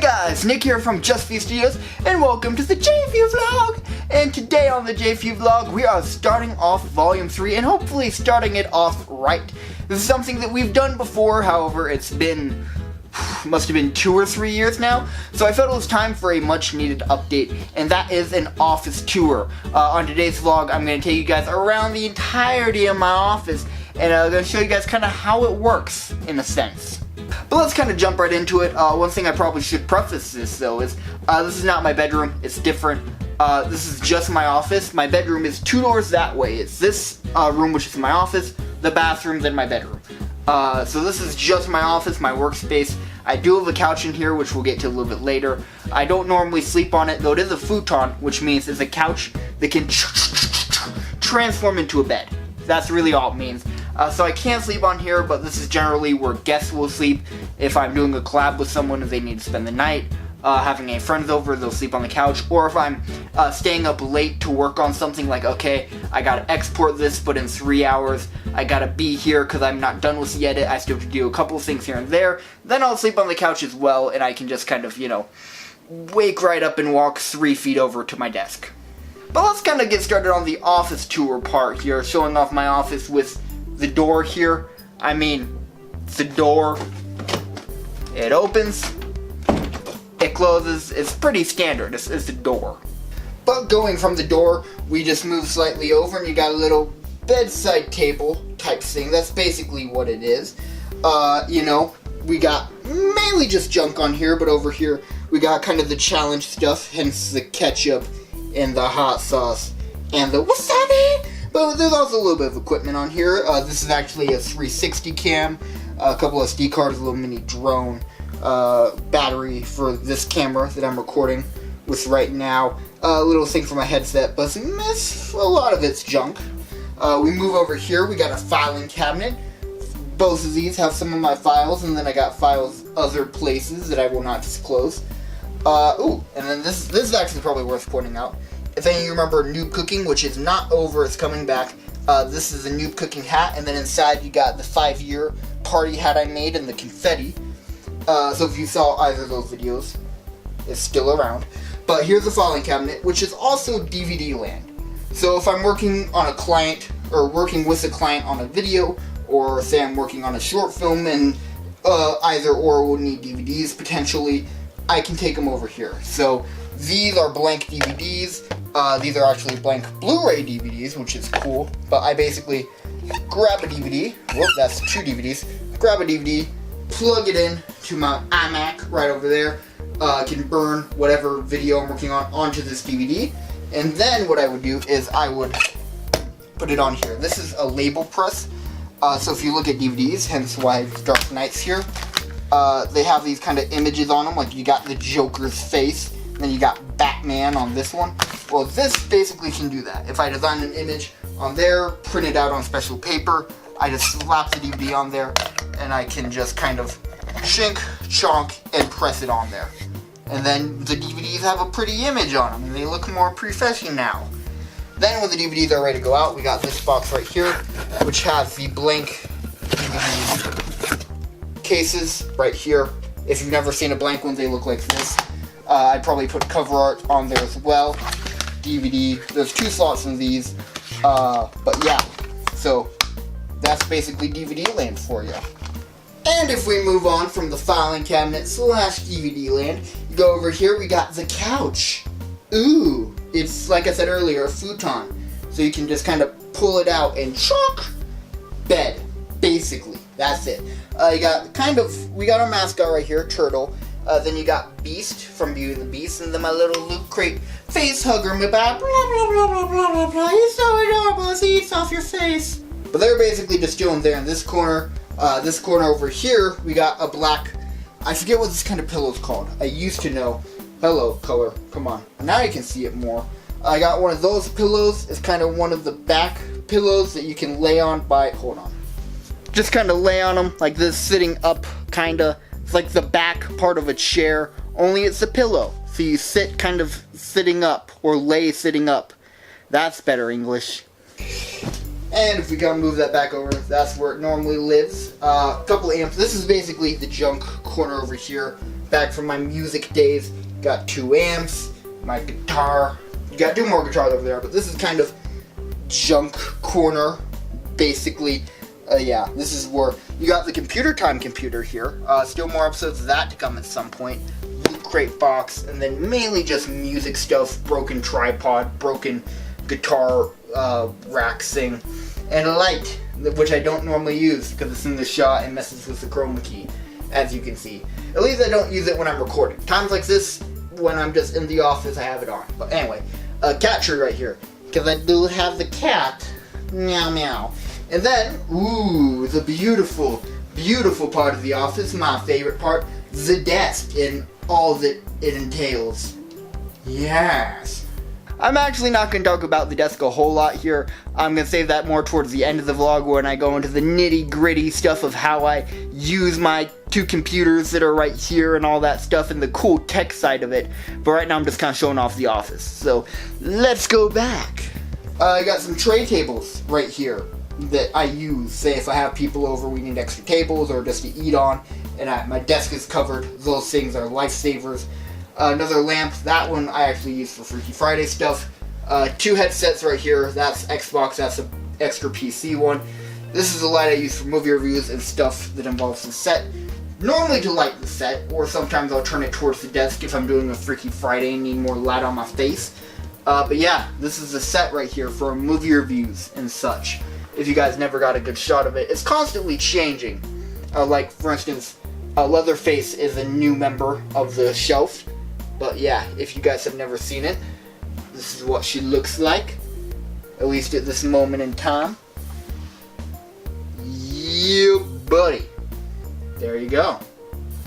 guys, Nick here from J4U Studios, and welcome to the J4U vlog. And today on the J4U vlog, we are starting off Volume 3, and hopefully starting it off right. This is something that we've done before, however, must have been 2 or 3 years now, so I felt it was time for a much needed update, and that is an office tour. On today's vlog, I'm going to take you guys around the entirety of my office, and I'm going to show you guys kind of how it works, in a sense. But let's kind of jump right into it. One thing I probably should preface this, though, is this is not my bedroom. It's different. This is just my office. My bedroom is 2 doors that way. It's this room, which is my office, the bathroom, then my bedroom. So this is just my office, my workspace. I do have a couch in here, which we'll get to a little bit later. I don't normally sleep on it, though it is a futon, which means it's a couch that can transform into a bed. That's really all it means. So I can't sleep on here, but this is generally where guests will sleep. If I'm doing a collab with someone and they need to spend the night, having any friends over, they'll sleep on the couch. Or if I'm staying up late to work on something like, okay, I gotta export this, but in 3 hours, I gotta be here because I'm not done with the edit, I still have to do a couple of things here and there, then I'll sleep on the couch as well, and I can just kind of, wake right up and walk 3 feet over to my desk. But let's kind of get started on the office tour part here, showing off my office with the door here. I mean, the door, it opens, it closes. It's pretty standard. It's the door. But going from the door, we just move slightly over and you got a little bedside table type thing. That's basically what it is. We got mainly just junk on here, but over here we got kind of the challenge stuff, hence the ketchup and the hot sauce and the wasabi. But there's also a little bit of equipment on here. This is actually a 360 cam, a couple of SD cards, a little mini drone, battery for this camera that I'm recording with right now, a little thing for my headset, but a lot of it's junk. We move over here, we got a filing cabinet. Both of these have some of my files, and then I got files other places that I will not disclose. And then this is actually probably worth pointing out. If any of you remember Noob Cooking, which is not over, it's coming back, this is a Noob Cooking hat, and then inside you got the 5-year party hat I made and the confetti. So if you saw either of those videos, it's still around. But here's the filing cabinet, which is also DVD land. So if I'm working on a client, or working with a client on a video, or say I'm working on a short film and either or will need DVDs potentially, I can take them over here. So these are blank DVDs. These are actually blank Blu-ray DVDs, which is cool. But I basically grab a DVD. Whoop, that's 2 DVDs. Grab a DVD, plug it in to my iMac right over there. Can burn whatever video I'm working on onto this DVD. And then what I would do is I would put it on here. This is a label press. So if you look at DVDs, hence why it's Dark Knights here, they have these kind of images on them, like you got the Joker's face, and then you got Batman on this one. Well, this basically can do that. If I design an image on there, print it out on special paper, I just slap the DVD on there, and I can just kind of chink, chonk, and press it on there. And then the DVDs have a pretty image on them, and they look more professional now. Then when the DVDs are ready to go out, we got this box right here, which has the blank DVD cases right here. If you've never seen a blank one, they look like this. I'd probably put cover art on there as well. DVD, there's 2 slots in these. But yeah, so that's basically DVD land for you. And if we move on from the filing cabinet / DVD land, you go over here, we got the couch. Ooh, it's, like I said earlier, a futon. So you can just kind of pull it out and chunk, bed, basically. That's it. We got our mascot right here, Turtle. Then you got Beast from Beauty and the Beast, and then my little Loot Crate face hugger, my blah, blah, blah, blah, blah, blah, blah. He's so adorable as he eats off your face. But they're basically just chilling there in this corner. This corner over here, we got a black, I forget what this kind of pillow is called. I used to know. Hello, color. Come on. Now you can see it more. I got one of those pillows. It's kind of one of the back pillows that you can lay on hold on. Just kind of lay on them like this, sitting up, kind of. It's like the back part of a chair, only it's a pillow. So you sit kind of sitting up, or lay sitting up. That's better English. And if we come move that back over, that's where it normally lives. A couple amps. This is basically the junk corner over here. Back from my music days. Got 2 amps, my guitar. You got 2 more guitars over there, but this is kind of junk corner, basically. Yeah, this is where you got the computer time computer here. Still more episodes of that to come at some point. Loot crate box, and then mainly just music stuff, broken tripod, broken guitar rack thing, and a light, which I don't normally use because it's in the shot and messes with the chroma key, as you can see. At least I don't use it when I'm recording. Times like this, when I'm just in the office, I have it on. But anyway, a cat tree right here, because I do have the cat. Meow meow. And then, ooh, the beautiful, beautiful part of the office, my favorite part, the desk and all that it entails. Yes. I'm actually not going to talk about the desk a whole lot here. I'm going to save that more towards the end of the vlog when I go into the nitty gritty stuff of how I use my 2 computers that are right here and all that stuff and the cool tech side of it. But right now I'm just kind of showing off the office. So let's go back. I got some tray tables right here that I use. Say if I have people over, we need extra tables or just to eat on, and my desk is covered. Those things are lifesavers. Another lamp, that one I actually use for Freaky Friday stuff. 2 headsets right here, that's Xbox, that's an extra PC one. This is the light I use for movie reviews and stuff that involves the set. Normally to light the set, or sometimes I'll turn it towards the desk if I'm doing a Freaky Friday and need more light on my face. But yeah, this is the set right here for movie reviews and such. If you guys never got a good shot of it, it's constantly changing. Like, for instance, Leatherface is a new member of the shelf. But yeah, if you guys have never seen it, this is what she looks like. At least at this moment in time. Yeah, buddy. There you go.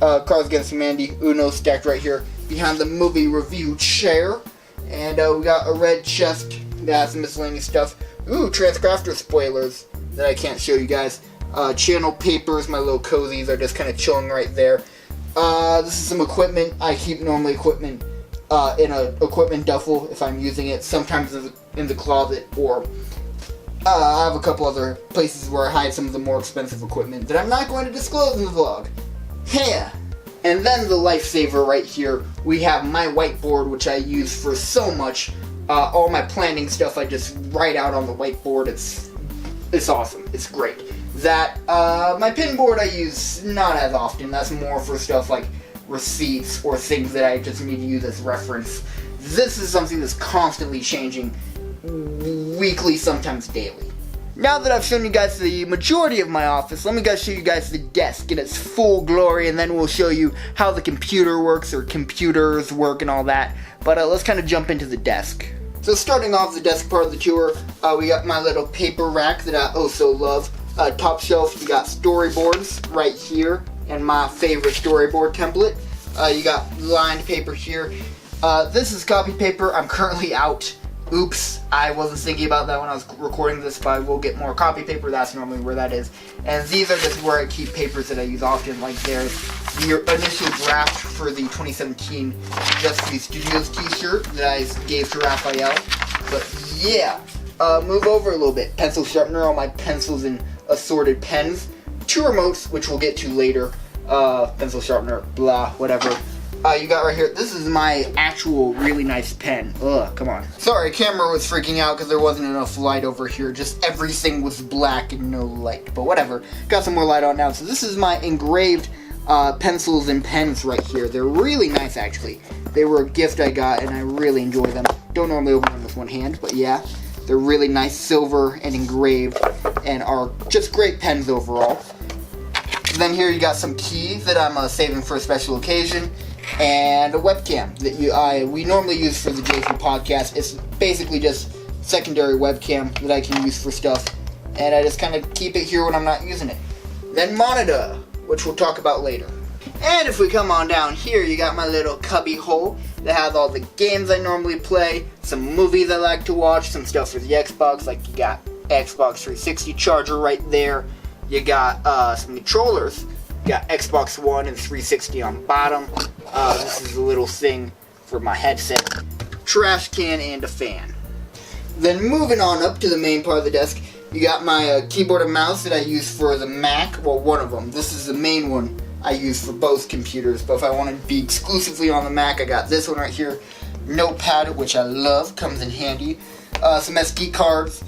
Cards Against Humanity, Uno stacked right here behind the movie review chair. And we got a red chest that has some miscellaneous stuff. Ooh, Transcrafter spoilers that I can't show you guys. Channel papers, my little cozies are just kind of chilling right there. This is some equipment. I keep normally equipment in a equipment duffel if I'm using it. Sometimes in the closet, or I have a couple other places where I hide some of the more expensive equipment that I'm not going to disclose in the vlog. Yeah. And then the lifesaver right here, we have my whiteboard, which I use for so much. All my planning stuff I just write out on the whiteboard. It's awesome. It's great. That, my pin board I use not as often. That's more for stuff like receipts or things that I just need to use as reference. This is something that's constantly changing, weekly, sometimes daily. Now that I've shown you guys the majority of my office, let me show you guys the desk in its full glory, and then we'll show you how the computer works, or computers work and all that. But let's kind of jump into the desk. So starting off the desk part of the tour, we got my little paper rack that I oh so love. Top shelf, you got storyboards right here, and my favorite storyboard template. You got lined paper here. This is copy paper. I'm currently out. Oops, I wasn't thinking about that when I was recording this, but I will get more copy paper. That's normally where that is. And these are just where I keep papers that I use often, like there's the initial draft for the 2017 Just for the Studios t-shirt that I gave to Raphael. But yeah, move over a little bit. Pencil sharpener, all my pencils and assorted pens. 2 remotes, which we'll get to later. Pencil sharpener, blah, whatever. You got right here, this is my actual really nice pen. Ugh, come on. Sorry, camera was freaking out because there wasn't enough light over here. Just everything was black and no light. But whatever, got some more light on now. So this is my engraved pencils and pens right here. They're really nice, actually. They were a gift I got, and I really enjoy them. Don't normally open them with one hand, but yeah. They're really nice, silver and engraved, and are just great pens overall. Then here you got some keys that I'm saving for a special occasion. And a webcam that we normally use for the J4U podcast. It's basically just secondary webcam that I can use for stuff, and I just kind of keep it here when I'm not using it. Then monitor, which we'll talk about later. And if we come on down here, you got my little cubby hole that has all the games I normally play, some movies I like to watch, some stuff for the Xbox, like you got Xbox 360 charger right there. You got some controllers. You got Xbox One and 360 on bottom. This is a little thing for my headset. Trash can and a fan. Then moving on up to the main part of the desk, You got my keyboard and mouse that I use for the Mac. Well, one of them. This is the main one I use for both computers. But if I want to be exclusively on the Mac, I got this one right here. Notepad, which I love, comes in handy. Some SD cards,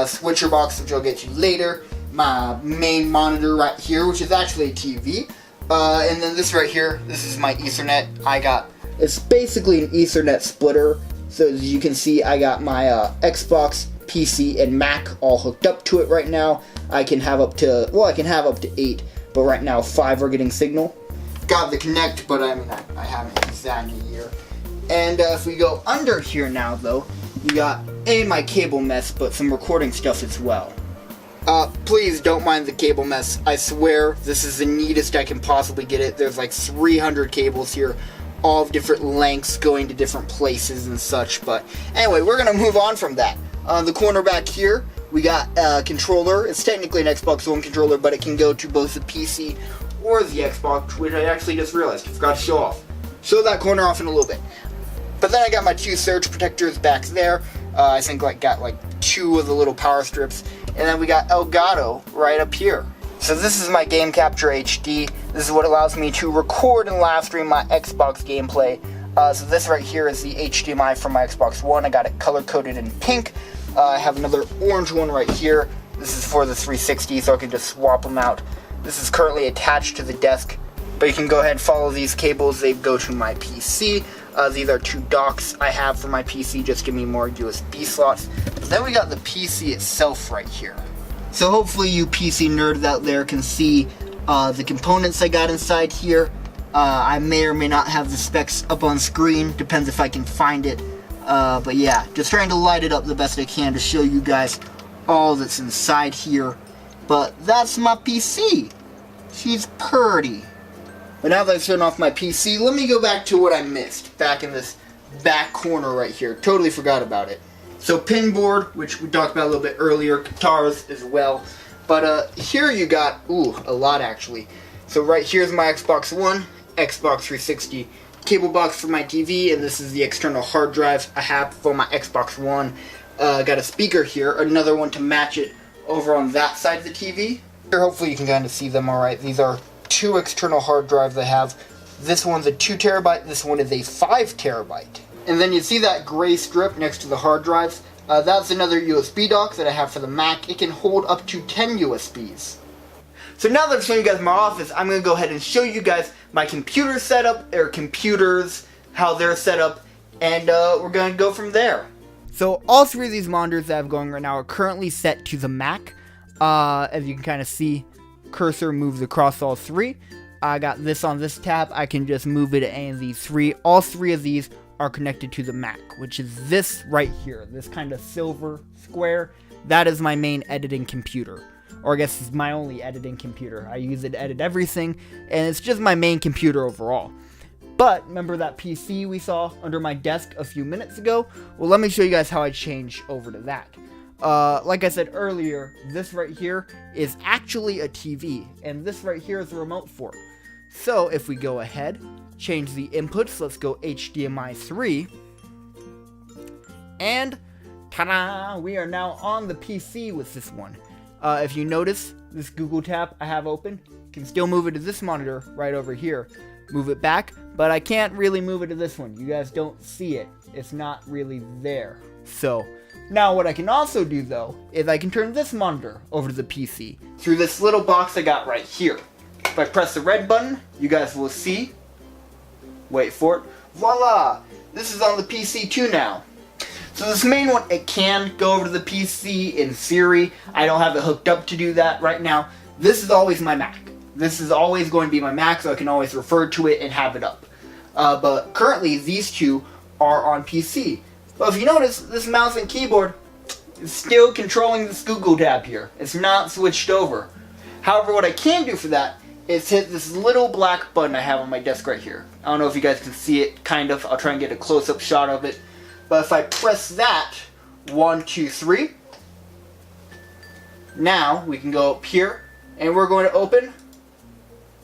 switcher box, which I'll get to later. My main monitor right here, which is actually a TV. And then this right here, this is my Ethernet. It's basically an Ethernet splitter. So as you can see, I got my Xbox, PC, and Mac all hooked up to it right now. I can have up to 8, but right now 5 are getting signal. Got the Connect, but I haven't used that in a year. And if we go under here now, though, you got my cable mess, but some recording stuff as well. Please don't mind the cable mess. I swear, this is the neatest I can possibly get it. There's like 300 cables here, all of different lengths going to different places and such. But anyway, we're going to move on from that. On the corner back here, we got a controller. It's technically an Xbox One controller, but it can go to both the PC or the Xbox, which I actually just realized I forgot to show off. Show that corner off in a little bit. But then I got my 2 surge protectors back there. I think got 2 of the little power strips. And then we got Elgato right up here. So this is my Game Capture HD. This is what allows me to record and live stream my Xbox gameplay. So this right here is the HDMI from my Xbox One. I got it color coded in pink. I have another orange one right here. This is for the 360, so I can just swap them out. This is currently attached to the desk, but you can go ahead and follow these cables. They go to my PC. These are 2 docks I have for my PC, just give me more USB slots. But then we got the PC itself right here. So hopefully you PC nerds out there can see the components I got inside here. I may or may not have the specs up on screen, depends if I can find it. But yeah, just trying to light it up the best I can to show you guys all that's inside here. But that's my PC. She's pretty. But now that I've turned off my PC, let me go back to what I missed back in this back corner right here. Totally forgot about it. So pin board, which we talked about a little bit earlier, guitars as well. But here you got, a lot actually. So right here's my Xbox One, Xbox 360, cable box for my TV, and this is the external hard drive I have for my Xbox One. Got a speaker here, another one to match it over on that side of the TV. Here, hopefully you can kind of see them alright. These are 2 external hard drives I have. This one's a 2 terabyte, this one is a 5 terabyte. And then you see that gray strip next to the hard drives. That's another USB dock that I have for the Mac. It can hold up to 10 USBs. So now that I've shown you guys my office, I'm going to go ahead and show you guys my computer setup, or computers, how they're set up, and we're going to go from there. So all 3 of these monitors that I have going right now are currently set to the Mac. As you can kind of see, cursor moves across all 3. I got this on this tab. I can just move it to any of these 3. All 3 of these are connected to the Mac, which is this right here, this kind of silver square. That is my main editing computer, or I guess it's my only editing computer. I use it to edit everything, and it's just my main computer overall. But remember that PC we saw under my desk a few minutes ago? Well, let me show you guys how I change over to that. Like I said earlier, this right here is actually a TV, and this right here is the remote for it. So if we go ahead, change the inputs, let's go HDMI 3, and ta-da! We are now on the PC with this one. If you notice, this Google tab I have open, can still move it to this monitor right over here. Move it back, but I can't really move it to this one. You guys don't see it. It's not really there. So, now what I can also do though, is I can turn this monitor over to the PC through this little box I got right here. If I press the red button, you guys will see, wait for it, voila! This is on the PC too now. So this main one, it can go over to the PC in theory. I don't have it hooked up to do that right now. This is always my Mac. This is always going to be my Mac, so I can always refer to it and have it up. But currently, these 2 are on PC. But if you notice, this mouse and keyboard is still controlling this Google tab here. It's not switched over. However, what I can do for that is hit this little black button I have on my desk right here. I don't know if you guys can see it, kind of. I'll try and get a close-up shot of it. But if I press that, 1, 2, 3, now we can go up here, and we're going to open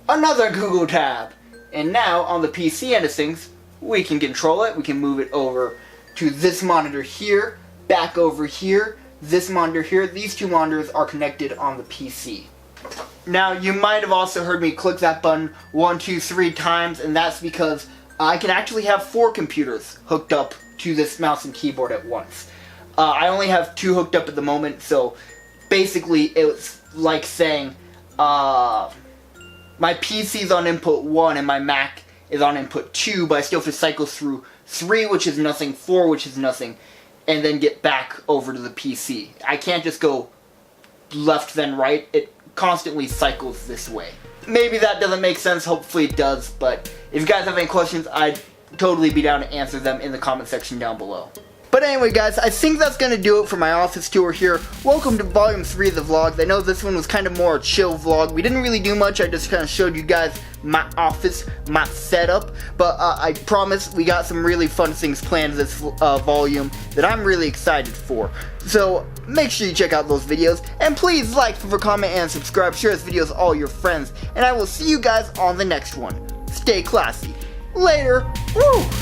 another Google tab. And now, on the PC end of things, we can control it. We can move it over to this monitor here, back over here, this monitor here. These two monitors are connected on the PC. Now, you might have also heard me click that button 1, 2, 3 times, and that's because I can actually have 4 computers hooked up to this mouse and keyboard at once. I only have 2 hooked up at the moment, so basically it's like saying my PC is on input 1 and my Mac is on input 2, but I still have to cycle through 3, which is nothing, 4, which is nothing, and then get back over to the PC. I can't just go left then right. It constantly cycles this way. Maybe that doesn't make sense, hopefully it does, but if you guys have any questions, I'd totally be down to answer them in the comment section down below. But anyway guys, I think that's going to do it for my office tour here. Welcome to volume 3 of the vlogs. I know this one was kind of more a chill vlog. We didn't really do much, I just kind of showed you guys my office, my setup. But I promise we got some really fun things planned this volume that I'm really excited for. So make sure you check out those videos. And please like, comment, and subscribe. Share this video with all your friends. And I will see you guys on the next one. Stay classy. Later. Woo!